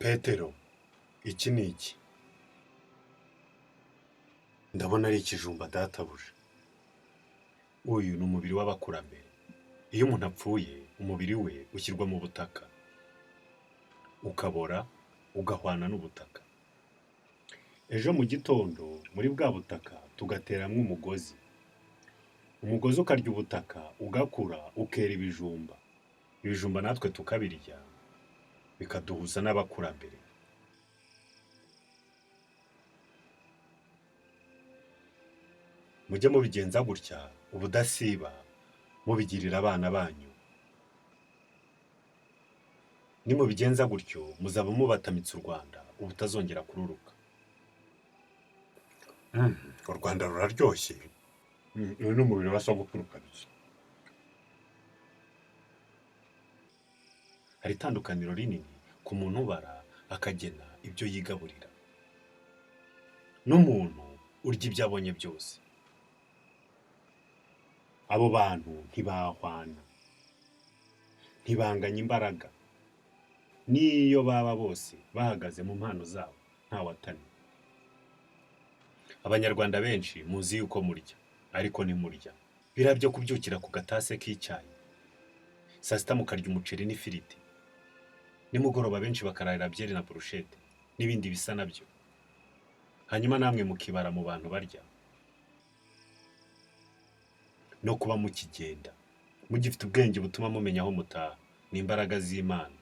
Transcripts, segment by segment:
Petero, iki ni iki? Ndabona ari ikijumba databuja. Uyu ni umubiri w'abakurambere. Iyo umuntu apfuye, umubiri we ushyirwa mu butaka, ukabora, ugahwana n'ubutaka. Ejo mu gitondo muri bwa butaka tugateramo umugozi. Umugozi ukarya ubutaka, ugakura, ukera ibijumba. Ibijumba natwe tukabirya, bikaduhuza n'abakurambere. Mujye mubigenza gutya ubudasiba, mubigirira abana banyu. Nimubigenza gutyo muzaba mubatamitse u Rwanda ubutazongera kururuka. U Rwanda ruraryoshye. Uyu ni umubiri wa sogokuru kabisa. Hari itandukaniro rinini ku muntu ubara akagena ibyo yigaburira n'umuntu urya ibyo abonye byose. Abo bantu ntibahwana, ntibanganya imbaraga. Niyo baba bose bahagaze mu mpano zabo ntawatanye. Abanyarwanda benshi muzi yuko murya, ariko ntimurya. Biriya byo kubyukira ku gatase k'icyayi, saa sita mukarya umuceri n'ifiriti, nimugoroba benshi bakararira byeri na burushete n'ibindi bisa nabyo, hanyuma namwe mukibara mu bantu barya. No kuba mukigenda mugifite ubwenge butuma mumenya aho mutaha, ni imbaraga z'Imana.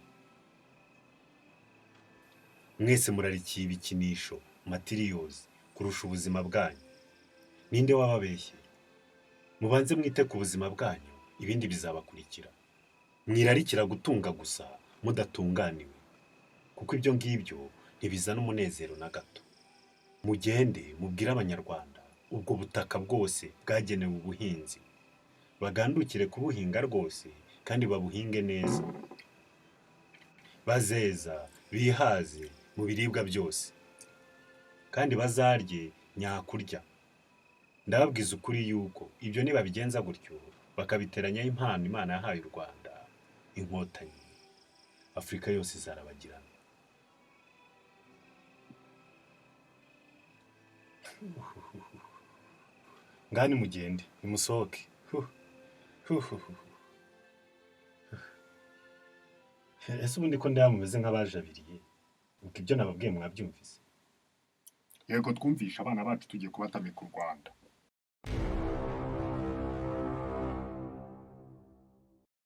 Mwese murarikiye ibikinisho, materials, kurusha ubuzima bwanyu. Ninde wababeshye? Mubanze mwite ku buzima bwanyu, ibindi bizabakurikira. Mwirarikira gutunga gusa mudatunganiwe, kuko ibyo ngibyo ntibizana umunezero na gato. Mugende mubwire abanyarwanda ubwo butaka bwose bwagenewe ubuhinzi, bagandukire kubuhinga rwose kandi babuhinge neza. Bazeza bihaze mu biribwa byose, kandi bazarye nyakurya. Ndababwiza ukuri yuko ibyo nibabigenza gutyo bakabiteranyaho impano Imana yahaye u Rwanda, inkotanyi, Afurika yose izarabagirana. Ngani mugende, nimusohoke. Ese ubundi ko ndaba mumeze nk'abajabiriye, ubwo ibyo nababwiye mwabyumvise? Yego twumvisha abana bacu tugiye kubatamika u Rwanda.